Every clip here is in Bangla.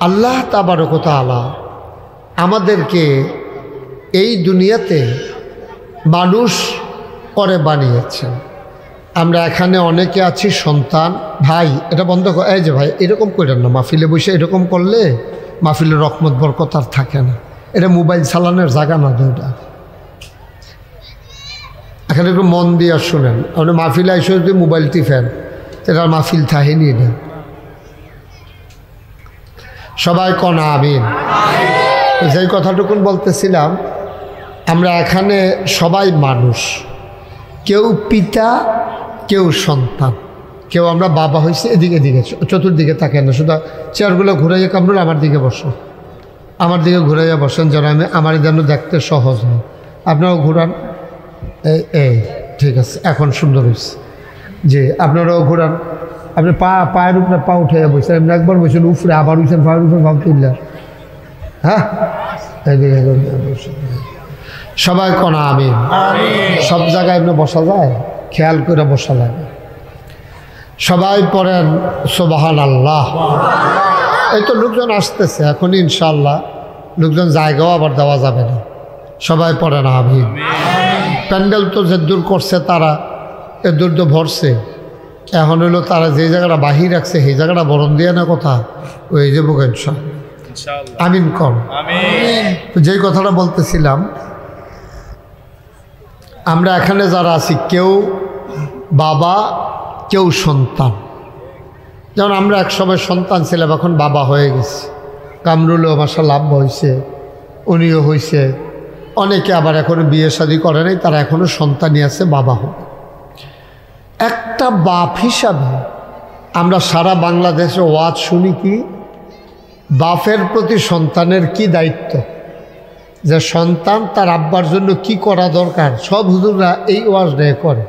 আল্লাহ তাবারক ওয়া তাআলা আমাদেরকে এই দুনিয়াতে মানুষ করে বানিয়েছেন। আমরা এখানে অনেকে আছি সন্তান। ভাই এটা বন্ধ কর, এই যে ভাই এরকম করেন না, মাহফিলে বসে এরকম করলে মাহফিলের রহমত বরকত আর থাকে না। এটা মোবাইল চালানোর জায়গা না দুইটা। এখানে একটু মন দিয়ে শুনেন, আপনি মাহফিলে এসে যদি মোবাইল টিপেন এটা মাহফিল থাহেনি। এটা সবাই কন আমিন। যেই কথাটুকুন বলতেছিলাম, আমরা এখানে সবাই মানুষ, কেউ পিতা কেউ সন্তান, কেউ আমরা বাবা হয়েছে। এদিকে এদিকে চতুর্দিকে থাকেন না, শুধু চেয়ারগুলো ঘুরাইয়া কামড়ুল আমার দিকে বসো, আমার দিকে ঘুরাইয়া বসেন যেন আমার যেন দেখতে সহজ হয়। আপনারাও ঘুরান, এই ঠিক আছে, এখন সুন্দর হয়েছে। জি আপনারাও ঘুরান। আপনি পায়ের উপরে পা উঠাইয়া বসেন, এমনি একবার বসেন উপরে, আবার উঠছেন পায়ের উপরে ভাব তুললেন। হ্যাঁ সবাই কনা আমিন। সব জায়গায় এমনি বসা যায়, খেয়াল করে বসা লাগে। সবাই পড়েন সুবহানাল্লাহ। এই তো লোকজন আসতেছে এখন, ইনশাআল্লাহ লোকজন জায়গাও আবার দেওয়া যাবে না। সবাই পড়েন আমিন। প্যান্ডেল তো যে দূর করছে তারা এ দূর তো ভরছে। এখন হইলো তারা যে জায়গাটা বাহির রাখছে সেই জায়গাটা বরণ দিয়ে না কথা ওই যে বুকেন আমিন কর। যেই কথাটা বলতেছিলাম, আমরা এখানে যারা আছি কেউ বাবা কেউ সন্তান। যেমন আমরা একসময় সন্তান ছিলাম, এখন বাবা হয়ে গেছি। কামরুলও মাশাআল্লাহ আব্বা হয়েছে, উনিও হয়েছে। অনেকে আবার এখনও বিয়ে শাদী করে নাই, তারা এখনও সন্তানই আছে, বাবা হোক। একটা বাপ হিসাবে আমরা সারা বাংলাদেশে ওয়াজ শুনি কি, বাপের প্রতি সন্তানের কি দায়িত্ব, যে সন্তান তার আব্বার জন্য কি করা দরকার। সব হুজুররা এই ওয়াজটাই করে।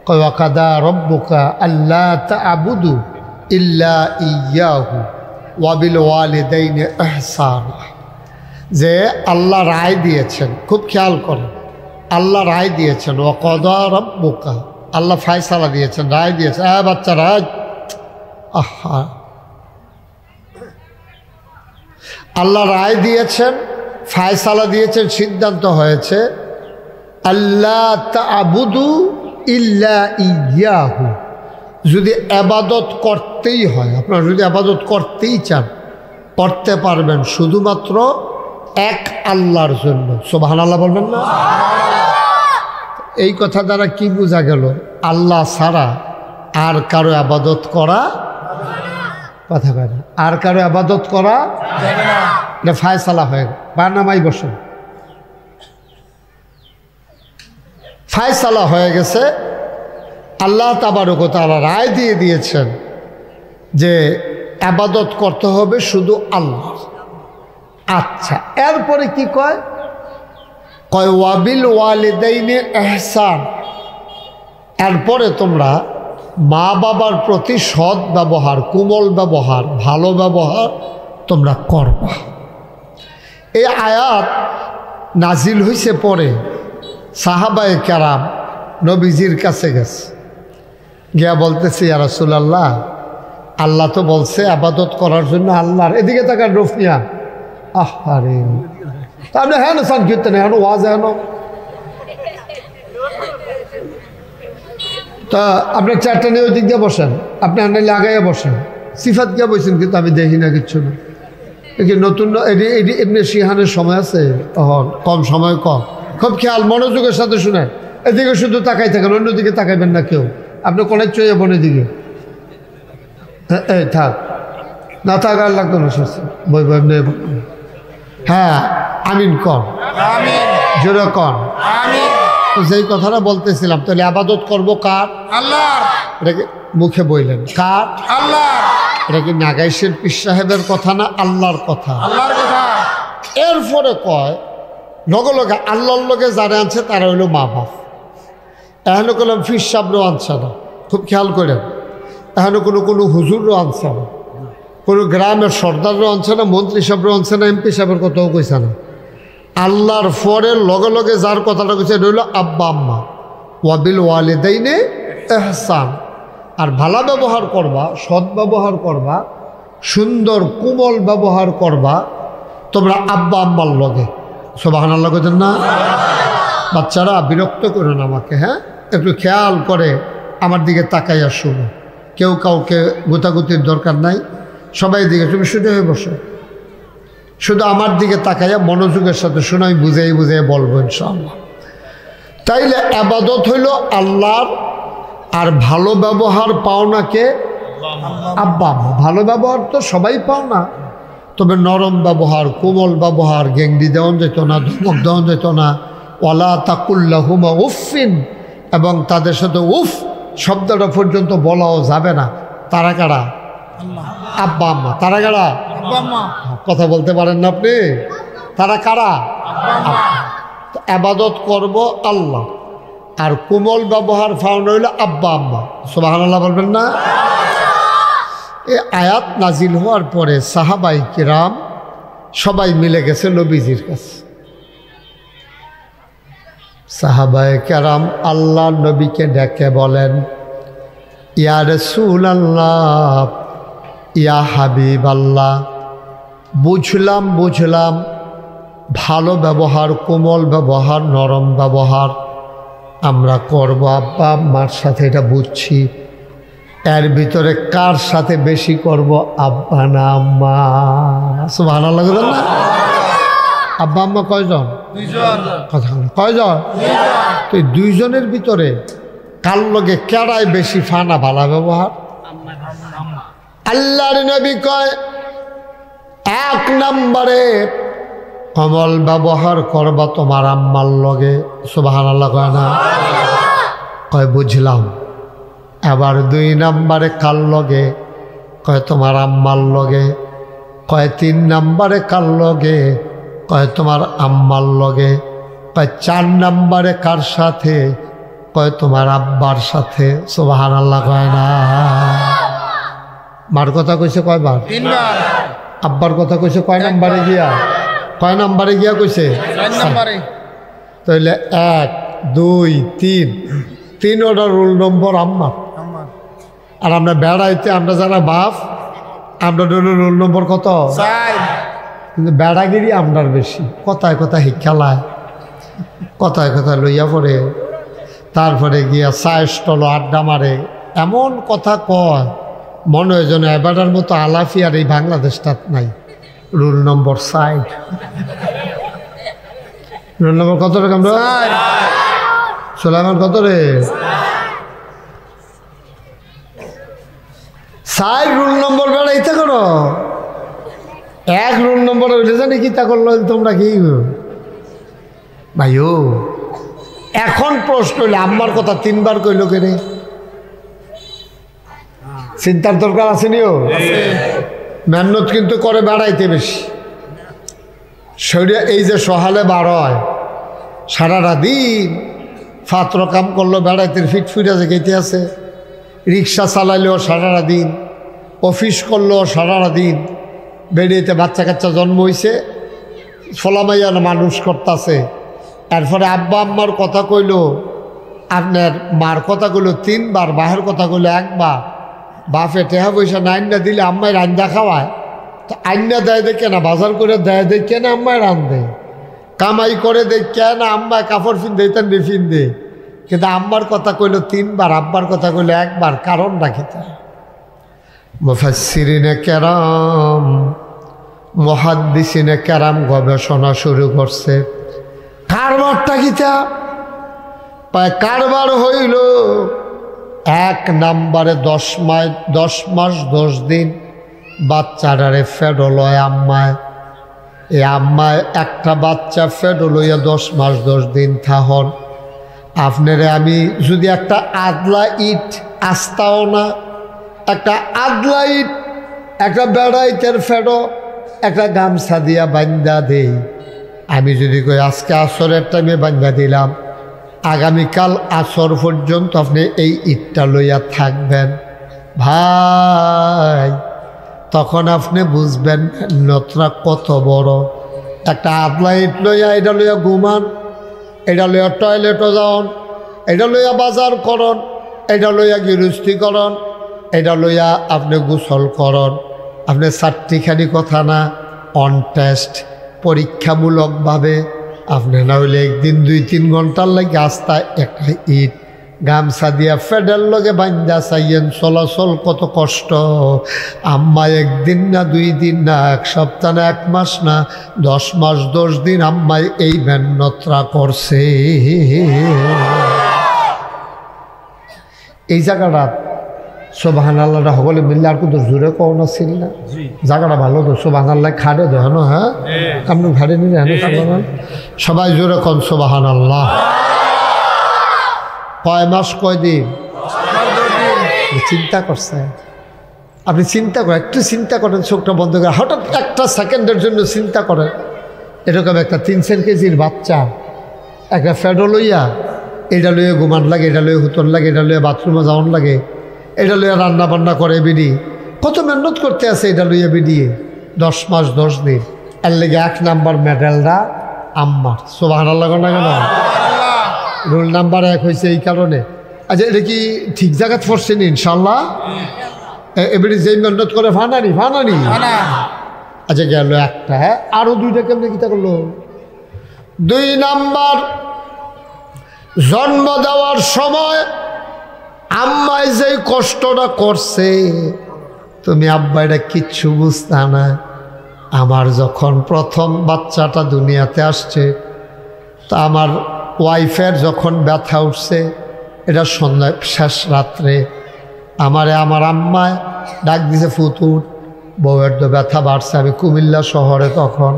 ওয়াকাদা রব্বুকা আল্লা তা'বুদু ইল্লা ইয়্যাহু ওয়া বিল ওয়ালিদাইনি ইহসানা। যে আল্লাহ রায় দিয়েছেন, খুব খেয়াল করেন, আল্লাহ রায় দিয়েছেন। ওয়াকাদা রব্বুকা, আল্লাহ ফায়সালা দিয়েছেন, রায় দিয়েছেন। বাচ্চা রায়, আহা, আল্লাহ রায় দিয়েছেন, ফায়সালা দিয়েছেন, সিদ্ধান্ত হয়েছে আল্লাহ তা'বুদু ইল্লা ইয়্যাহু। যদি ইবাদত করতেই হয়, আপনারা যদি ইবাদত করতেই চান করতে পারবেন শুধুমাত্র এক আল্লাহর জন্য। সুবহানাল্লাহ বলবেন না? এই কথা দ্বারা কি বোঝা গেল? আল্লাহ ছাড়া আর কারো ইবাদত করা, কথা কয় না, আর কারো ইবাদত করা যাবে না। এটা ফায়সালা হয়ে গেল। বারনামাই বসেন, ফায়সালা হয়ে গেছে। আল্লাহ তাবারক ওয়া তাআলা রায় দিয়ে দিয়েছেন যে ইবাদত করতে হবে শুধু আল্লাহ। আচ্ছা, এরপরে কি কয়? কয় ওয়াবিল ওয়ালিদাইনি ইহসান। এরপরে তোমরা মা বাবার প্রতি সৎ ব্যবহার, কোমল ব্যবহার, ভালো ব্যবহার তোমরা করবা। এই আয়াত নাজিল হয়েছে পরে সাহাবায়ে কেরাম নবীজির কাছে গেছে, গিয়া বলতেছে ইয়া রাসূলুল্লাহ, আল্লাহ তো বলছে ইবাদত করার জন্য আল্লাহর। এদিকে তাকান রফিয়া, আহারে আপনি হ্যাঁ না সংকীর্তন হ্যাঁ ওয়াজ হ্যাঁ। তা আপনার চারটা নিয়ে ওই দিক দিয়ে বসেন, আপনি আনাই লাগাইয়া বসেন। সিফাত গিয়া বসেন, কিন্তু আমি দেখি না কিচ্ছু না। নতুন এমনি সিহানের সময় আছে, কম সময় কম। খুব খেয়াল মনোযোগের সাথে শুনেন। এদিকে শুধু তাকাই থাকেন, অন্যদিকে তাকাইবেন না কেউ। আপনি কোনের চয়ে বনের দিকে এই থাক, না থাক আর লাগতো না। বই বই এমনি। হ্যাঁ আমিন কর, জোরে কর। যেই কথাটা বলতেছিলাম, তাহলে ইবাদত করবো কার? আল্লাহর। এটাকে মুখে বললেন কার? আল্লাহ। এটা কি নাগাইশের পীর সাহেবের কথা না, আল্লাহর কথা? আল্লাহর কথা। এরপরে কয় লগে লগে আল্লাহর লগে যারা আনছে তারা হইল মা বাপ। এখনো করলাম পীর সাহেবরাও আনছে না, খুব খেয়াল করেন। এখনো কোনো হুজুরও আনছে না, কোনো গ্রামের সর্দাররাও আনছে না, মন্ত্রী সাহেবরাও আনছে না, এমপি সাহেবের কথাও কইছে না। আল্লাহর পরে লগে লগে যার কথাটা কইছে এটা হইল আব্বা আম্মা। ওয়াবিল ওয়ালিদাইনি ইহসান। আর ভালো ব্যবহার করবা, সৎ ব্যবহার করবা সুন্দর কোমল ব্যবহার করবা তোমরা আব্বা আম্মার লগে। সুবহানাল্লাহ কইতেন না? বাচ্চারা বিরক্ত করো না আমাকে, হ্যাঁ, একটু খেয়াল করে আমার দিকে তাকাইয়া শুনো। কেউ কাউকে গুতাগুতির দরকার নাই, সবাই দিকে তুমি শুধু হয়ে বসো, শুধু আমার দিকে তাকাইয়া মনোযোগের সাথে শোনো, আমি বুঝাই বুঝাই বলবো ইনশাআল্লাহ। তাইলে ইবাদত হইল আল্লাহর, আর ভালো ব্যবহার পাও না কে? আব্বা আম্মা। ভালো ব্যবহার তো সবাই পাও না, তবে নরম ব্যবহার, কোমল ব্যবহার, গেংডি দেওয়া যেত না, ধমক দেওয়া যেত না। ওয়ালা তাকুল্লাহুমা উফিন, এবং তাদের সাথে উফ শব্দটা পর্যন্ত বলাও যাবে না। তারা কারা? আব্বা আম্মা। তারা কারা? কথা বলতে পারেন না আপনি? তারা কারা? ইবাদত করব আল্লাহ, আর কোমল ব্যবহার ফাউন্ড হইল আব্বা আম্মা। সুবহানাল্লাহ বলবেন না? এই আয়াত নাজিল হওয়ার পরে সাহাবাই কিরাম সবাই মিলে গেছে নবীজির কাছে। সাহাবায়ে কেরাম আল্লাহ নবীকে ডেকে বলেন, ইয়া রাসূলুল্লাহ, ইয়া হাবিবাল্লাহ, বুঝলাম ভালো ব্যবহার, কোমল ব্যবহার, নরম ব্যবহার আমরা করব আব্বা আম্মার সাথে, এটা বুঝছি। এর ভিতরে কার সাথে বেশি করব? আব্বা না আম্মা? সুবহানাল্লাহ না? আব্বা আম্মা কয়জন? দুইজন। কথা কয়জন? তো এই দুইজনের ভিতরে কার লগে কেড়ায় বেশি ফানা ভালো ব্যবহার? আল্লাহর নবী কয় 1 নম্বরে কোমল ব্যবহার করবা তোমার আম্মার লগে। সুবহানাল্লাহ কয় না? কয় বুঝলাম। আবার 2 নম্বরে কার লগে? কয় তোমার আম্মার লগে। কয় 3 নম্বরে কার লগে? কয় তোমার আম্মার লগে। কয় 4 নম্বরে কার সাথে? কয় তোমার আব্বার সাথে। সুবহানাল্লাহ কয় না? মার কথা কইছে কয়বার? 3 বার। আব্বার কথা কইছে কয় নম্বরে গিয়া? কয় নম্বরে গিয়া কইছে? 4 নম্বরে। তাহলে 1 2 3 ওটা রোল নম্বর আম্মা। আর আমরা বেড়াইতে আমরা যারা বাপ, আমরা রোল নম্বর কত? 4। কিন্তু বেড়াগিরি আমরার বেশি, কথায় কথা শিক্ষালায়, কথায় কথা লইয়া পড়ে, তারপরে গিয়া চায়ের স্টল আড্ডা মারে, এমন কথা কয় মনে হয় যেন এবারের মতো আলাফি আর এই বাংলাদেশটাত নাই। Roll number 4। রোল নম্বর কত রে? আমরা সোলাইমান কত রে? 4 রোল নম্বর বেড়াইতে করো। 1 রোল নম্বর হইলে জানি কি তা করলো তোমরা কি ভাইও? এখন প্রশ্ন হইলে আম্মার কথা 3 বার কইল কেনে? চিন্তার দরকার আছে নিও। মেহনত কিন্তু করে বেড়াইতে বেশি। শরীরে এই যে সহালে বার হয়, সারাটা দিন ফাত্র কাম করলো, বেড়াইতে ফিট ফিরে যেতে আছে, রিক্সা চালাইলেও সারাটা দিন, অফিস করলেও সারাটা দিন, বেরিয়েতে বাচ্চা কাচ্চা জন্ম হয়েছে, ফলামাইয়া মানুষ করতেছে। এরপরে আব্বা আম্মার কথা কইল, আপনার মার কথা কইল 3 বার, বাহের কথা কইল 1 বার। বাপে টেহা পয়সা না আইনা দিলে আম্মাই রান্না খাওয়ায়, তো আইনা দেয় দেখে না, বাজার করে দেয় দেখে না, আম্মাই রান্ধে, কামাই করে দেখে না, আম্মায় কাপড় ফিন দেয় তেন ফিন দে। কিন্তু আম্মার কথা কইল 3 বার, আব্বার কথা কইল 1 বার। কারণ রাখিতে মুফাসসিরিনে কেরাম, মুহাদ্দিসিনে কেরাম গবেষণা শুরু করছে। কারবারটা কিতা? কারবার হইল 1 নম্বরে 10 মাস 10 দিন বাচ্চাটারে ফেডো লয় আম্মায়। এই আম্মায় একটা বাচ্চা ফেডো লইয়া 10 মাস 10 দিন থাহন। আপনারে আমি যদি একটা আদলা ইট, আস্তাও না, একটা আদলা ইট, একটা বেড়াইতের ফেডো, একটা গামছা দিয়া বান্ধা দেই, আমি যদি কই আজকে আসরের টাইমে বান্ধা দিলাম, আগামীকাল আসর পর্যন্ত আপনি এই ইটটা লইয়া থাকবেন, ভাই তখন আপনি বুঝবেন নতরা কত বড়। একটা আদলা ইট লইয়া, এটা লইয়া ঘুমান, এটা লইয়া টয়লেটও যাওন, এটা লইয়া বাজার করন, এটা লইয়া গৃহস্থী করন, এটা লইয়া আপনি গোসল করন, আপনি চারটিখানি কথা না, অন টেস্ট পরীক্ষামূলকভাবে আপনি না হইলে একদিন 2-3 ঘন্টার লাগে আস্তা একটা ইট গামছা দিয়া ফেডার লগে বান্ধা চাইয়েন, চলাচল কত কষ্ট। আম্মা একদিন না 2 দিন না 1 সপ্তাহ না 1 মাস না 10 মাস 10 দিন আম্মাই এই মেহনতরা করছে। এই জায়গাটা সুবহানাল্লাহটা সকলে মিললে আর কিন্তু জোরে কও না ছিল না, জায়গাটা ভালো তো সুবহানাল্লাহ খাড়ে দেয় না। হ্যাঁ আপনি খাড়ে নিলে হ্যাঁ সবাই জোরে কন সুবহানাল্লাহ। কয় মাস কয় দিন চিন্তা করছে? আপনি চিন্তা করেন, একটু চিন্তা করেন, চোখটা বন্ধ করে হঠাৎ 1 সেকেন্ডের জন্য চিন্তা করেন। এরকম একটা 300 কেজির বাচ্চা একটা ফেডো লইয়া, এটা লইয়া ঘুমান লাগে, এটা লইয়া হুতন লাগে, এটা লইয়া বাথরুমে যাওয়ান লাগে, এটা লইয়া রান্না বান্না করে বিডি, কত মেহনত করতে আছে এটা লইয়া বিডিয়ে 10 মাস 10 দিন। এর লেগে 1 নাম্বার মেডেলটা আম্মার। সুবহানাল্লাহ না কেন? রোল নাম্বার 1 হয়েছে এই কারণে। আচ্ছা এটা কি ঠিক জায়গায় পড়ছেন ইনশাল্লাহ? এবারে যেই মেহনত করে ফানানি আচ্ছা গেল একটা। হ্যাঁ আরো 2টা কেমনে কিতা করলো? 2 নাম্বার জন্ম দেওয়ার সময় আম্মায় যে কষ্টটা করছে তুমি আব্বা এটা কিচ্ছু বুঝতা না। আমার যখন প্রথম বাচ্চাটা দুনিয়াতে আসছে তা আমার ওয়াইফের যখন ব্যথা উঠছে, এটা সন্ধ্যা শেষ রাত্রে আমার আম্মায় ডাক দিছে, ফুতুর বউয়ের তো ব্যথা বাড়ছে। আমি কুমিল্লা শহরে, তখন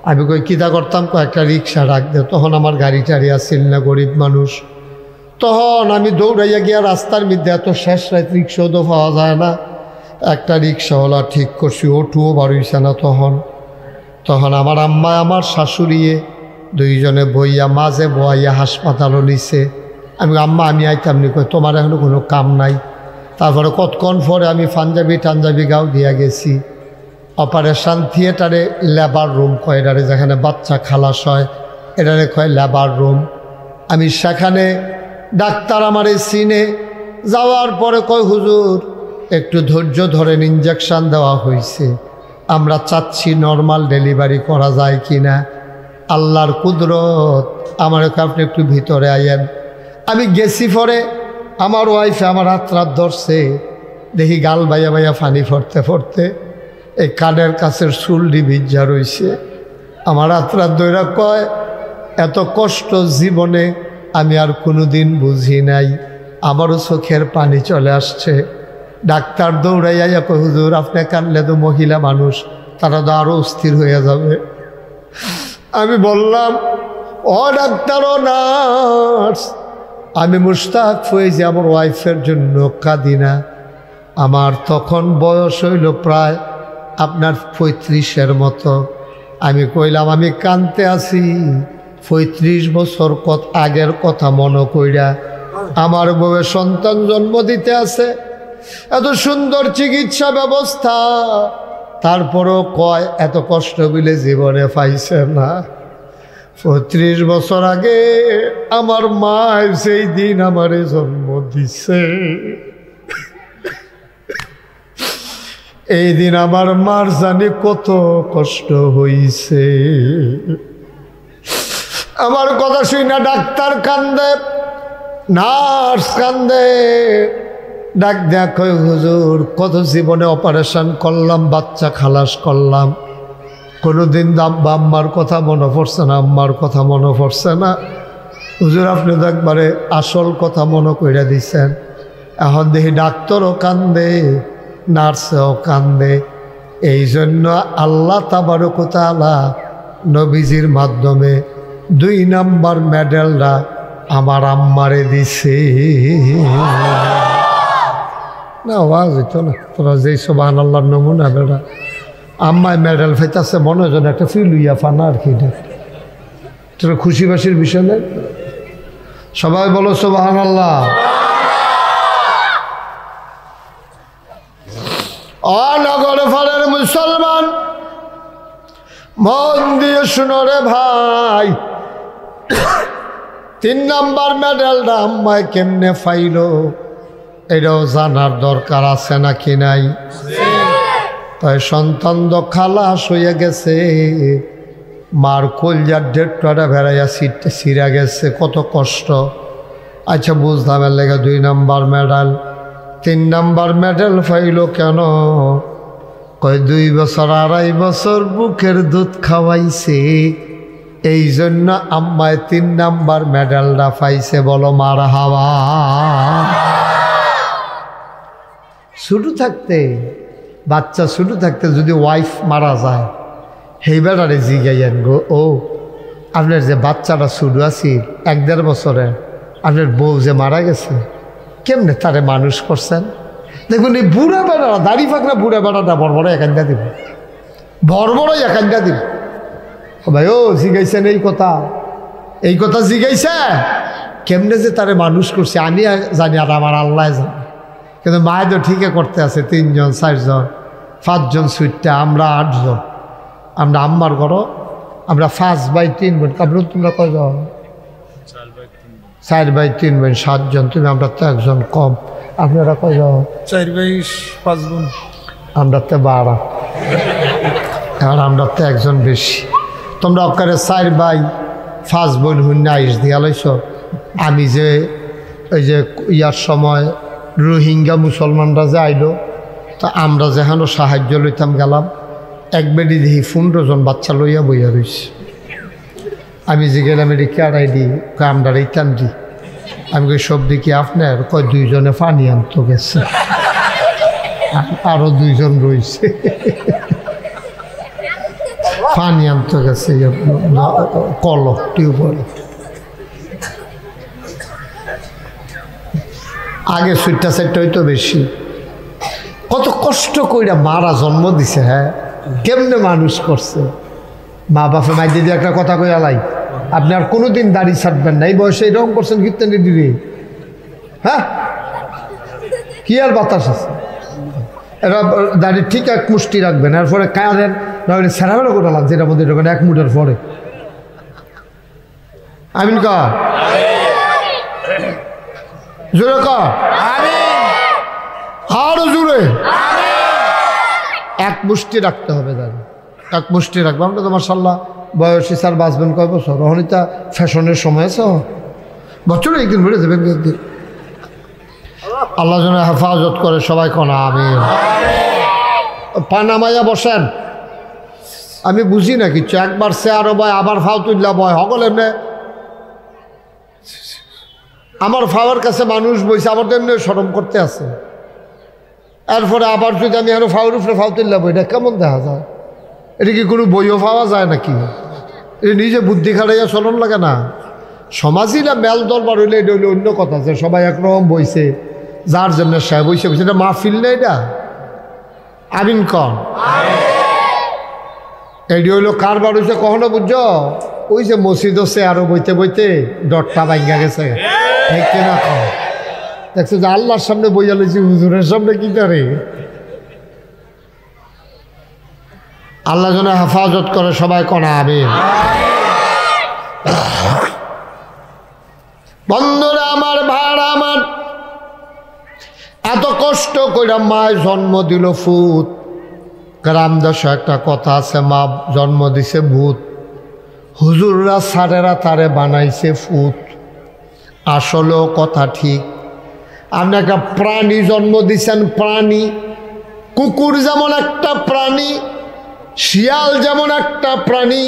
আমি কই কিতা করতাম, কয়েকটা রিক্সা ডাক দে। তখন আমার গাড়ি টাড়ি আসছিল না, গরিব মানুষ। তখন আমি দৌড়াইয়া গিয়া রাস্তার মধ্যে, এত শেষ রাত রিক্সাও তো পাওয়া যায় না, একটা রিক্সাওয়ালা ঠিক করছি, ওটুও বাড়িছে না। তখন আমার আম্মা আমার শাশুড়িয়ে 2 জনে বইয়া মাঝে বইয়া হাসপাতালও নিছে। আমি আম্মা আমি আইতাম নি, কই তোমার এখনো কোনো কাম নাই। তারপরে কতক্ষণ পরে আমি টাঞ্জাবি গাও দিয়া গেছি। অপারেশন থিয়েটারে লেবার রুম কয়, এটারে যেখানে বাচ্চা খালাস হয় এটারে কয় লেবার রুম। আমি সেখানে ডাক্তার আমারে চিনে, যাওয়ার পরে কয় হুজুর একটু ধৈর্য ধরেন, ইঞ্জেকশন দেওয়া হয়েছে, আমরা চাচ্ছি নর্মাল ডেলিভারি করা যায় কি না। আল্লাহর কুদরত, আমার আপনি একটু ভিতরে আইয়েন। আমি গেছি, পরে আমার ওয়াইফে আমার হাত ধরছে, দেখি গাল বাইয়া বাইয়া ফানি ফরতে এই কানের কাছের চুলডি ভিজা রইছে। আমার হাত ধইরা কয় এত কষ্ট জীবনে আমি আর কোনো দিন বুঝি নাই, আমারও চোখের পানি চলে আসছে। ডাক্তার দৌড়াইয়া কয় হুজুর আপনি কানলে তো মহিলা মানুষ, তারা তো আরও অস্থির হয়ে যাবে। আমি বললাম ও ডাক্তার ও নার্স, আমি মুশতাক হয়েছি আমার ওয়াইফের জন্য, কাঁদি না। আমার তখন বয়স হইল প্রায় আপনার 35-এর মতো। আমি কইলাম আমি কানতে আছি 35 বছর আগের কথা মনে কইরা, আমার বউয়ে সন্তান জন্ম দিতে আছে, এত সুন্দর চিকিৎসা ব্যবস্থা, তারপরও কয় এত কষ্ট বিলে জীবনে পাইছে না। 35 বছর আগে আমার মা সেই দিন আমারে জন্ম দিছে, এই দিন আমার মার জানি কত কষ্ট হইছে। আমার কথা শুই না ডাক্তার কান্দে, নার্স কান্দে, ডাক দেখো হুজুর কত জীবনে অপারেশন করলাম, বাচ্চা খালাস করলাম, কোনোদিন আম্মার কথা মনে পড়ছে না, আম্মার কথা মনে পড়ছে না। হুজুর আপনি তো একবারে আসল কথা মনে করে দিচ্ছেন। এখন দেখি ডাক্তারও কান্দে, নার্সও কান্দে। এই জন্য আল্লাহ তাবারক ওয়া তাআলা নবীজির মাধ্যমে 2 নাম্বার মেডেলটা আমার আম্মারে দিছে। না আওয়াজ হইতো না, তোরা যেই সুবহানাল্লাহর নমুনা বেড়া আম্মায় মেডেল ফাইতেছে, মনে হয় যেন একটা ফিল হইয়া ফানা আর কি। তোরা খুশি বাসির বিষয় নেই, সবাই বলো সুবহানাল্লাহ। নগর ফলের মুসলমান মন দিয়ে শুনো রে ভাই, 3 নাম্বার মেডেলটা আম্মায় কেমনে পাইল এটাও জানার দরকার আছে নাকি নাই? তাই সন্তান তো খালাস হয়ে গেছে, মার কলজার ডেটটা ভেড়াইয়া ছিঁড়া গেছে, কত কষ্ট। আচ্ছা বুঝলাম এর লেগে 2 নাম্বার মেডেল, 3 নাম্বার মেডেল পাইল কেন? কয় 2 বছর 2.5 বছর বুকের দুধ খাওয়াইছে, এই জন্য আম্মায় 3 নাম্বার মেডেলটা পাইছে। বলো মারহাবা। ছোটো থাকতে, বাচ্চা ছোটো থাকতে যদি ওয়াইফ মারা যায়, সেই বেড়ারে জিগাইয়েন গো, ও আপনার যে বাচ্চাটা ছোটো আছিল 1-1.5 বছরের, আপনার বউ যে মারা গেছে, কেমনে তারে মানুষ করছেন? দেখুন এই বুড়া বেড়ারা, দাড়ি ফাঁকরা বুড়া বেড়াটা বড় একান্দা দিব, বড়ই একান্দা দিব। ভাই ও জিগাইছেন এই কথা জিগাইছে, কেমনে যে তারে মানুষ করছে আমি জানি, আর আমার আল্লাহ জানে। কিন্তু মায়ের তো ঠিকই করতে আছে, 3 জন 4 জন 5 জন সুইটটা, আমরা 8 জন। আমরা আম্মার ঘরও আমরা 5/3 বোন। কাবরুল তোমরা কয়জন? 4/3 বোন, 7 জন। তুমি আমরা তো 1 জন কম। আপনারা কয়জন? 4/5 বোন। আমরা তো 12, আর আমরা তো 1 জন বেশি। তোমরা অকারে 4/5 বোন হুন্না আইস দিয়া লাইছ। আমি যে ওই যে ইয়ার সময় রোহিঙ্গা মুসলমানরা যে আইলো, তা আমরা যেখানে সাহায্য লইতাম গেলাম, 1 বেডি দেখি 15 জন বাচ্চা লইয়া বইয়া রয়েছে। আমি যে গেলাম এটি কেড়াই দিই, আমরা রেতাম দিই। আমি কই সব দেখি আপনার? কয় 2 জনে পানি আনতো গেছে, আরো 2 জন রয়েছে পানি আনতে গেছে কল টিউবওয়েল। আগে 6টা হইতো বেশি। কত কষ্ট কইরা মারা জন্ম দিছে, হ্যাঁ কেমনে মানুষ করছে। মা বাপে মাই দিদি একটা কথা কইয়া লাই, আপনি আর কোনোদিন দাড়ি ছাড়বেন না, এই বয়সে এরকম করছেন কীর্তনে দিদি, হ্যাঁ কি আর বাতাস আছে। এরা দাড়ি ঠিক 1 মুষ্টি রাখবেন, এরপরে কাঁদেন নইলে সেরাবেলা করে লাগছে, এটার মধ্যে ঢোকেন 1 মুঠের পরে। আমিন কা জোরে কা, আরো জোরে। 1 মুষ্টি রাখতে হবে দাঁড়ি, 1 মুষ্টি রাখবো। আমরা তো মাশাআল্লাহ বয়সী স্যার বাঁচবেন কয় বছর? অহনিতা ফ্যাশনের সময় আছে, বছরে একদিন বেড়ে যাবেন একদিন। আল্লাহ যেন হেফাজত করে, সবাই কনা আমিন। পানামাইয়া বসেন, আমি বুঝি না কিছু। একবার চেয়ারও বয়, আবার ফাও তুললা বয়, সকল এমনি আমার ফাওয়ার কাছে মানুষ বইছে, আমার তো এমনি সরম করতে আছে। এরপরে আবার যদি আমি আরো ফাওয়ার উপরে ফাও তুললা বই, এটা কেমন দেখা যায়? এটা কি কোনো বইও পাওয়া যায় নাকি? এটা নিজে বুদ্ধি খাটাইয়া চলন লাগে না। সমাজই না মেল দরবার হইলে এটা হইলে অন্য কথা, যে সবাই একরকম বইছে, যার জন্য সে বইছে বইছে, এটা মাহফিল না এটা। আমিন কন। এটি হইলো কারবার হয়েছে কখনো বুঝছো? ওই যে মসজিদ হচ্ছে আরো বইতে বইতে ডটটা ভাঙ্গা গেছে, ঠিক না? দেখছো যে আল্লাহর সামনে বইয়া লইছি, হুজুরের সামনে কি করে? আল্লাহ যেন হেফাজত করে, সবাই কনা আমিন। বন্ধুরা আমার, ভাড়া আমার, এত কষ্ট কইরা মায় জন্ম দিল ফুত। গ্রাম দেশে একটা কথা আছে, মা জন্ম দিছে ভূত, হুজুররা সারেরা তারে বানাইছে ফুত। আসলেও কথা ঠিক। আপনি একটা প্রাণী জন্ম দিছেন, প্রাণী। কুকুর যেমন একটা প্রাণী, শিয়াল যেমন একটা প্রাণী,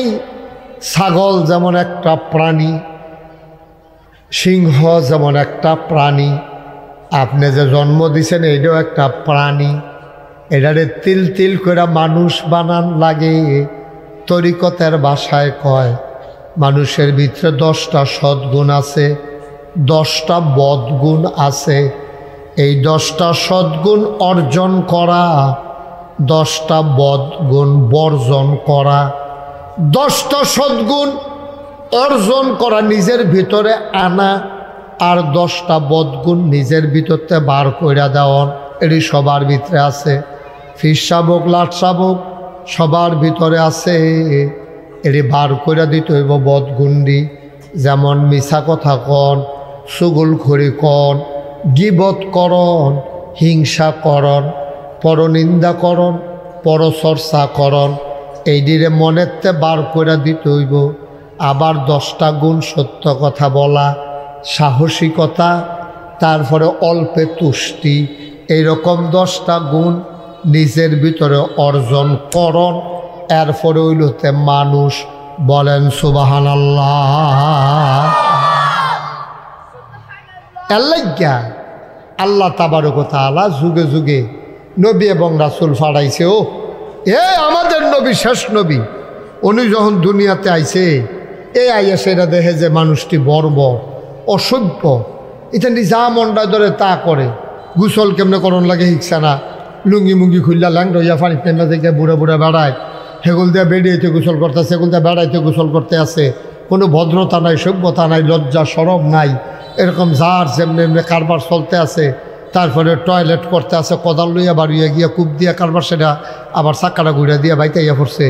ছাগল যেমন একটা প্রাণী, সিংহ যেমন একটা প্রাণী। আপনি যে জন্ম দিছেন এটাও একটা প্রাণী। এটারে তিল তিল করে মানুষ বানান লাগে। তরিকতের ভাষায় কয়, মানুষের ভিতরে 10টা সদ্গুণ আছে, 10টা বদগুণ আছে। এই 10টা সদ্গুণ অর্জন করা, 10টা বদগুণ বর্জন করা। 10টা সদ্গুণ অর্জন করা, নিজের ভিতরে আনা, আর 10টা বদগুণ নিজের ভিতরতে বার কইরা দেওয়া। এটি সবার ভিতরে আছে। ফিস শাবক, লাট শাবক সবার ভিতরে আছে। এটি বার কইরা দিতে হইব বদগুণটি। যেমন মিছা কথা কন, চুগলখড়ি কন, গীবত করন, হিংসা করন, পরনিন্দা করন, পরচর্চা করন, এইদিরে মনেতে বার করে দিতে হইব। আবার 10টা গুণ সত্য কথা বলা, সাহসিকতা, তারপরে অল্পে তুষ্টি, এইরকম 10টা গুণ নিজের ভিতরে অর্জন করন। এরপরে হইলতে মানুষ। বলেন সুবহানাল্লাহ। এল্লাইগা আল্লাহ তাবারক ওয়া তাআলা যুগে যুগে নবী এবং রাসূল ফাড়াইছে। ও এ আমাদের নবী, শেষ নবী, উনি যখন দুনিয়াতে আইছে, এই আইয়া সেটা দেখে যে মানুষটি বর্বর, অসভ্য, এটা যা মনটা ধরে তা করে। গোসল কেমনে করণ লাগে শিখছে না, লুঙ্গি মুঙ্গি খুললা ল্যাং রইয়া পানি টেমনা থেকে বুড়া বুড়া বেড়ায়, হেগুল দিয়ে বেড়িয়েতে গোসল করতে আছে, সেগুল দিয়ে বেড়াইতে গোসল করতে আছে। কোনো ভদ্রতা নাই, সভ্যতা নাই, লজ্জা সরব নাই, এরকম যার যেমনি এমনি কারবার চলতে আছে। তারপরে টয়লেট করতে আছে, কোদাল লইয়া বাড়িয়ে গিয়া কূপ দিয়া কারবার, সেটা আবার চাক্কাটা ঘুরিয়া দিয়া বাইতে ইয়া পড়ছে।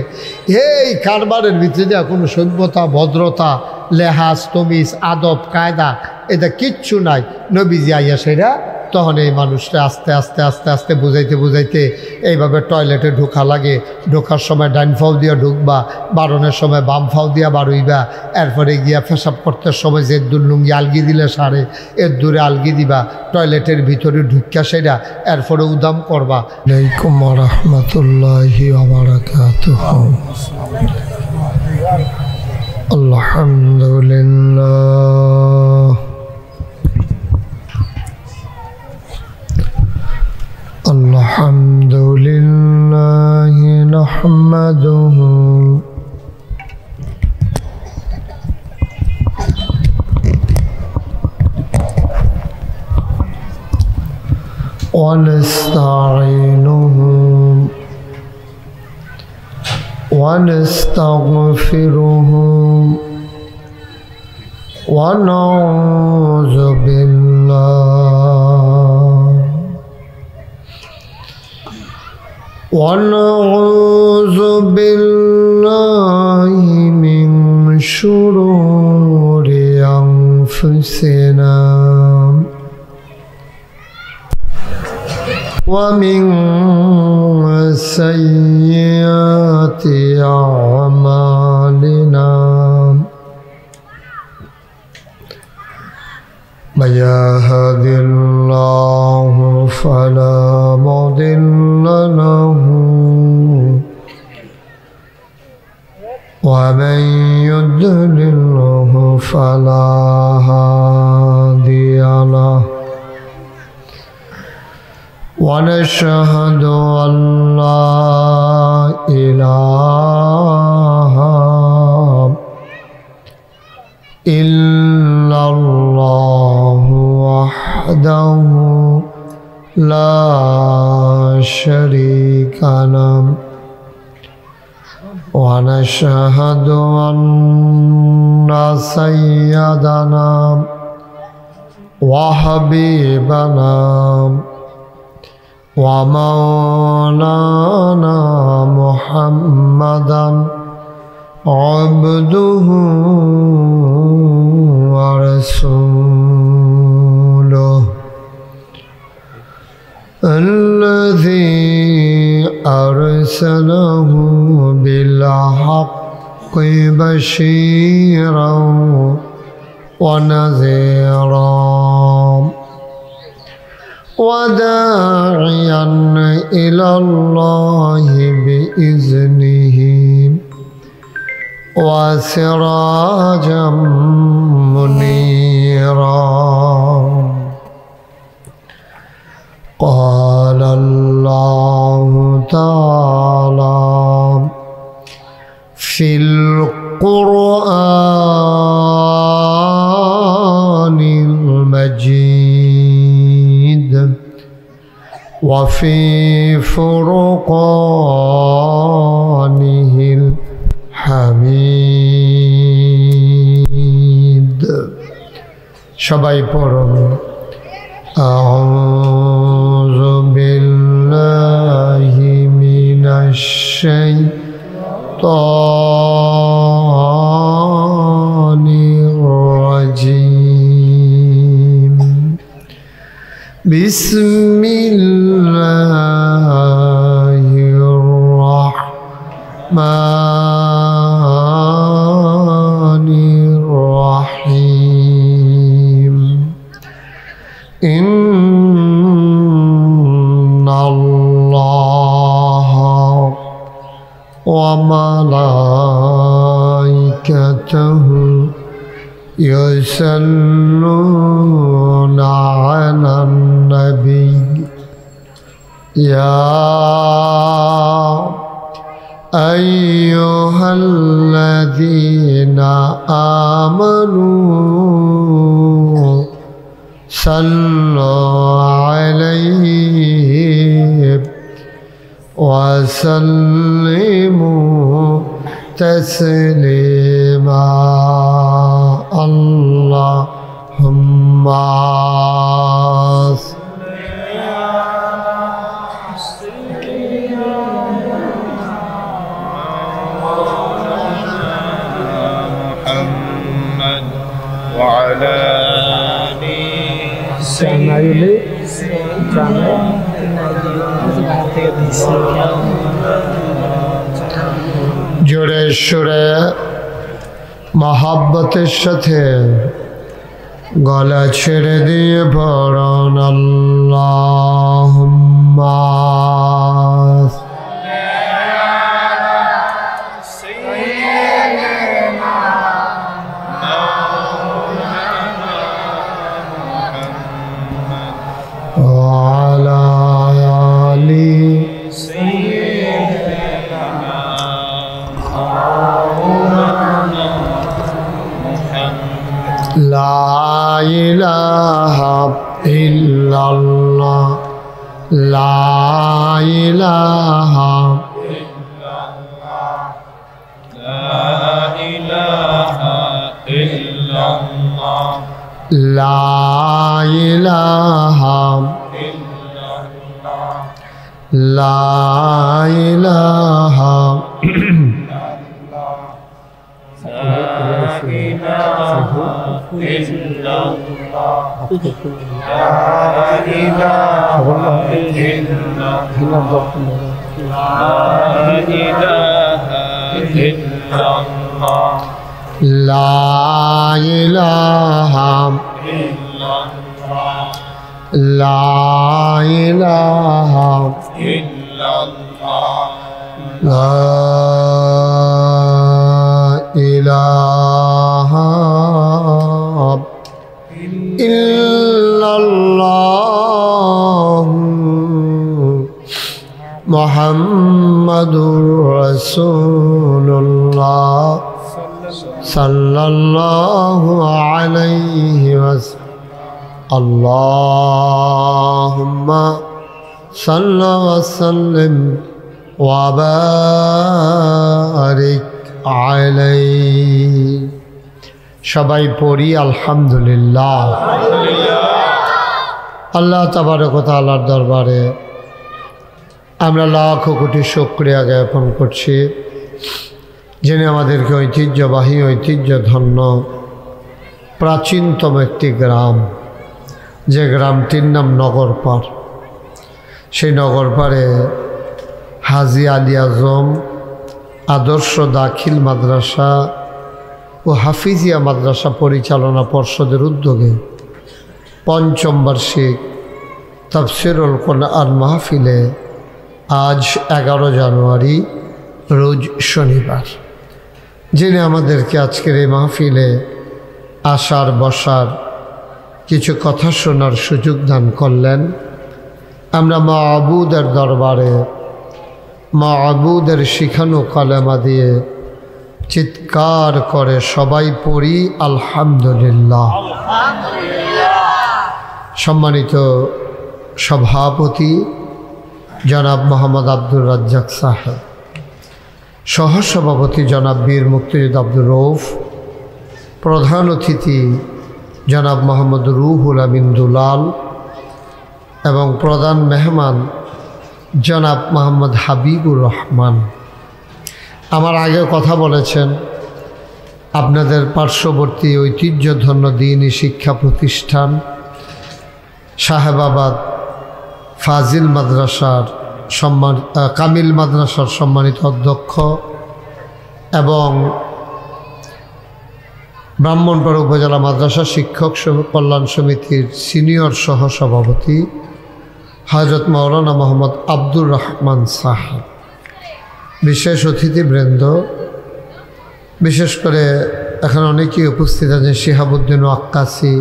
এই কারবারের ভিতরে দিয়া কোনো সভ্যতা, ভদ্রতা, লেহাজ, তমিজ, আদব, কায়দা এটা কিচ্ছু নাই। নবীজি আইয়া সেটা তখন এই মানুষটা আস্তে আস্তে আস্তে আস্তে বুঝাইতে বুঝাইতে এইভাবে টয়লেটে ঢোকা লাগে। ঢোকার সময় ডাইন ফাও দিয়া ঢুকবা, বারণের সময় বাম ফাও দিয়া বাড়ইবা। এরপরে গিয়া পেশাব করতে সময় যে দূর লুঙ্গি আলগি দিলে সারে, এর দূরে আলগি দিবা, টয়লেটের ভিতরে ঢুকিয়া সেটা এরপরে উদাম করবা। আলাইকুম ওয়া রাহমাতুল্লাহি ওয়া বারাকাতুহু। আলহামদুলিল্লাহ আলহামদুলিল্লাহি নাহমাদুহু ওয়া নাস্তাঈনুহু ওয়া নাস্তাগফিরুহু ওয়া নাউযু বিল্লাহ ونعوذ بالله من شرور أنفسنا ومن سيئات أعمالنا من يهد الله فلا مضل له ومن يضلله فلا هادي له ونشهد أن لا إله إلا الله وحده لا شريك له ونشهد أن سيدنا وحبيبنا ومولانا محمدا عبده ورسوله الذي أرسله بالحق بشيرا ونذيرا وداعيا إلى الله بإذنه وسراجا منيرا قال الله تعالى في القرآن المجيد وفي فرقانه الحميد সবাই পড়ুন أعوذ بالله من الشيطان الرجيم بسم الله وملائكته يصلون على النبي يا أيها الذين آمنوا صلوا عليه وسلموا تسليما اللهم وعلى জোরে সুরে মহাব্বতের সাথে গলা ছেড়ে দিয়ে পড়ুন আল্লাহুম্মা لا إله إلا الله لا إله إلا الله لا إله إلا الله لا إله إلا الله لا إله মুহাম্মাদুর রাসূলুল্লাহ সাল্লাল্লাহু আলাইহি ওয়াসাল্লাম আল্লাহুম্মা সাল্লি ওয়া সাল্লিম ওয়া বারিক আলাইহি। সবাই পড়ি আলহামদুলিল্লাহ। আল্লাহ তাবারক ওয়া তাআলার দরবারে আমরা লাখো কোটি শুকরিয়া জ্ঞাপন করছি, যিনি আমাদেরকে ঐতিহ্যবাহী ঐতিহ্যধন্য প্রাচীনতম একটি গ্রাম, যে গ্রামটির নাম নগরপাড়, সেই নগরপাড়ে হাজী আলী আজম আদর্শ দাখিল মাদ্রাসা ও হাফিজিয়া মাদ্রাসা পরিচালনা পর্ষদের উদ্যোগে পঞ্চম বার্ষিক তাফসিরুল কুরআন মাহফিলে আজ 11 জানুয়ারি রোজ শনিবার, যিনি আমাদেরকে আজকের এই মাহফিলে আসার বসার কিছু কথা শোনার সুযোগ দান করলেন। আমরা মা'বুদের দরবারে মা'বুদের শিখানো কালেমা দিয়ে চিৎকার করে সবাই পড়ি আলহামদুলিল্লাহ। সম্মানিত সভাপতি জনাব মোহাম্মদ আব্দুর রাজ্জাক সাহেব, সহসভাপতি জনাব বীর মুক্তিযোদ্ধা আব্দুর রৌফ, প্রধান অতিথি জনাব মোহাম্মদ রুহুল আমিন দুলাল এবং প্রধান মেহমান জনাব মোহাম্মদ হাবিবুর রহমান। আমার আগে কথা বলেছেন, আপনাদের পার্শ্ববর্তী ঐতিহ্যধন্য দ্বীনি শিক্ষা প্রতিষ্ঠান সাহেবাবাদ ফাজিল মাদ্রাসার কামিল মাদ্রাসার সম্মানিত অধ্যক্ষ এবং ব্রাহ্মণপাড়া উপজেলা মাদ্রাসা শিক্ষক কল্যাণ সমিতির সিনিয়র সহসভাপতি হযরত মাওলানা মোহাম্মদ আব্দুর রহমান সাহেব, বিশেষ অতিথিবৃন্দ, বিশেষ করে এখানে অনেকেই উপস্থিত আছেন, শিহাবুদ্দিন আক্কাসি,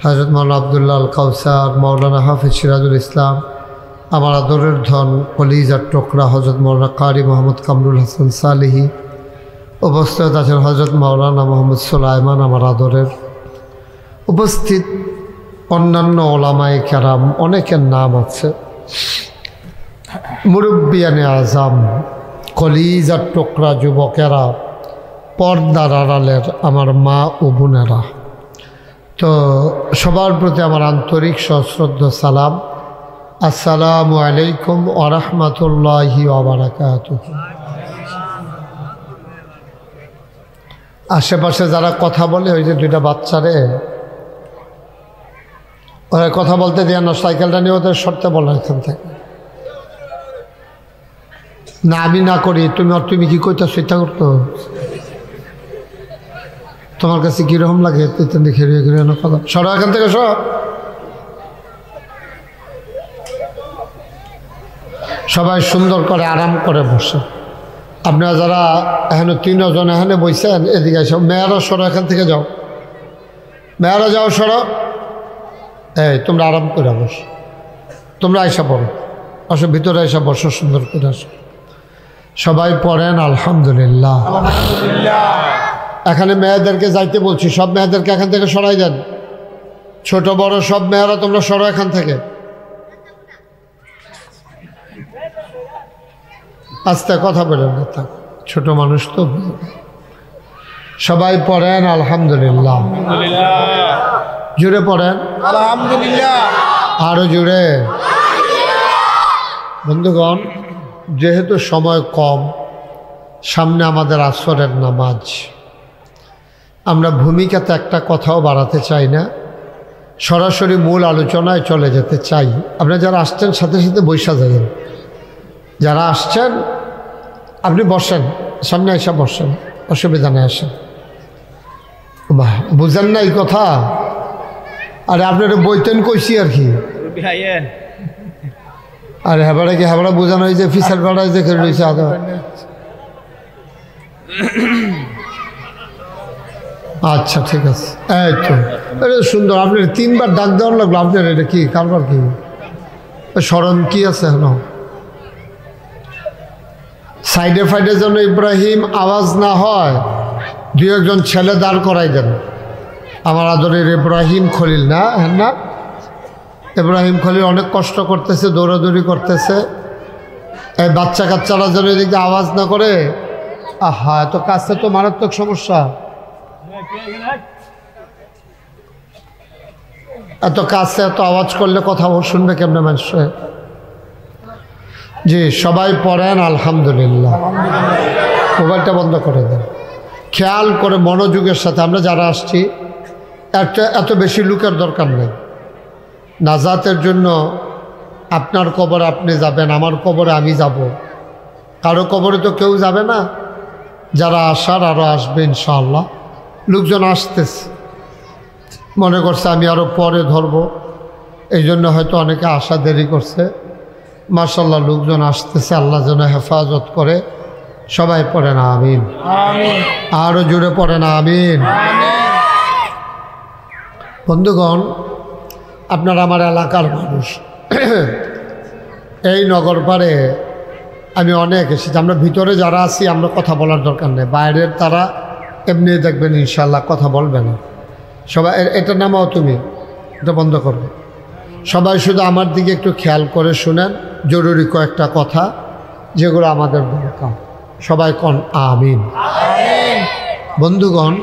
হযরত মাওলানা আবদুল্লাহ আল কাউসার, মাওলানা হাফিজ সিরাজুল ইসলাম, আমার আদরের ধন কলিজার টুকরা হযরত মাওলানা কারি মোহাম্মদ কামরুল হাসান সালিহি, উপস্থিত আছেন হযরত মাওলানা মোহাম্মদ সুলাইমান, আমার আদরের উপস্থিত অন্যান্য ওলামায়ে কেরাম, অনেকের নাম আছে, মুরব্বিয়ানে আজম, কলিজার টুকরা যুবকেরা, পর্দার আড়ালের আমার মা ও বোনেরা, তো সবার প্রতি আমার আন্তরিক সশ্রদ্ধ সালাম। আসসালামু আলাইকুম ওয়া রাহমাতুল্লাহি ওয়া বারাকাতুহু। আশেপাশে যারা কথা বলে, ওই যে দুইটা বাচ্চারে ওরা কথা বলতে দেয় না, সাইকেলটা নিয়ে ওদের সরতে বলো এখান থেকে। না আমি না করি, তুমি কি কইতা সেটা করতো? তোমার কাছে কিরকম লাগে? ঘিরে ঘিরে কথা সরো এখান থেকে, সব সবাই সুন্দর করে আরাম করে বসে। আপনারা যারা এখানে 3 জন এখানে বসেন, এদিকে এসব মেয়েরা সরো, এখান থেকে যাও, মেয়েরা যাও, সরো। এই তোমরা আরাম করে বসো, তোমরা আইসা পড়ো, আসো ভিতরে আইসা বসো, সুন্দর করে আসো। সবাই পড়েন আলহামদুলিল্লাহ। এখানে মেয়েদেরকে যাইতে বলছি, সব মেয়েদেরকে এখান থেকে সরাই দেন, ছোট বড় সব মেয়েরা তোমরা সরো এখান থেকে, আস্তে কথা বলেন না, থাক ছোট মানুষ তো। সবাই পড়েন আলহামদুলিল্লাহ, জুড়ে পড়েন আলহামদুলিল্লাহ, আরো জুড়ে। বন্ধুগণ, যেহেতু সময় কম, সামনে আমাদের আসরের নামাজ, আমরা ভূমিকাতে একটা কথাও বাড়াতে চাই না, সরাসরি মূল আলোচনায় চলে যেতে চাই। আপনারা যারা আসছেন সাথে সাথে বৈশা যাবেন, যারা আসছেন আপনি বসেন, সামনে এসে বসেন, অসুবিধা নেই, আসেন। বাহ, বুঝেন না এই কথা? আরে আপনারা বইতেন কইছি আর কি, আরে হেবাড়া কি হেবাড়া বোঝানো হয়েছে, ফিসার ভাড়ায় দেখে রয়েছে আদা। আচ্ছা ঠিক আছে, এই তো এটা সুন্দর। আপনার 3বার ডাক দেওয়ার লাগলো, আপনার এটা কি কারবার, কি স্মরণ কি আছে? এখন সাইডে ফাইডের জন্য ইব্রাহিম আওয়াজ না হয়, 2-1 ছেলে দাঁড় করাই দেন। আমার আদরের ইব্রাহিম খলিল, না হ্যাঁ না, ইব্রাহিম খলিল অনেক কষ্ট করতেছে, দৌড়াদৌড়ি করতেছে। এই বাচ্চা কাচ্চারা যেন এদিকে আওয়াজ না করে। আহা, এত কাছে তো মারাত্মক সমস্যা, এত কাছে এত আওয়াজ করলে কথা শুনবে কেমনে মানুষ? জি, সবাই পড়েন আলহামদুলিল্লাহ। মোবাইলটা বন্ধ করে দেন, খেয়াল করে মনোযোগের সাথে। আমরা যারা আসছি এত বেশি লোকের দরকার নেই। নাজাতের জন্য আপনার কবরে আপনি যাবেন, আমার কবরে আমি যাব, কারো কবরে তো কেউ যাবে না। যারা আসার আরও আসবে ইনশাআল্লাহ। লোকজন আসতেছে, মনে করছে আমি আরও পরে ধরবো, এই জন্য হয়তো অনেকে আসা দেরি করছে। মাশাআল্লাহ, লোকজন আসতেছে, আল্লাহ যেন হেফাজত করে। সবাই পড়েন আমিন, আরও জুড়ে পড়েন আমিন। বন্ধুগণ, আপনারা আমার এলাকার মানুষ, এই নগর পাড়ে আমি অনেক এসেছি। আমরা ভিতরে যারা আছি আমরা কথা বলার দরকার নেই, বাইরের তারা এমনি দেখবেন ইনশাআল্লাহ কথা বলবে না। সবাই এটা নামাও, তুমি এটা বন্ধ করবে। সবাই শুধু আমার দিকে একটু খেয়াল করে শুনেন, জরুরি কয়েকটা কথা যেগুলো আমাদের দরকার। সবাই কোন আমিন। বন্ধুগণ,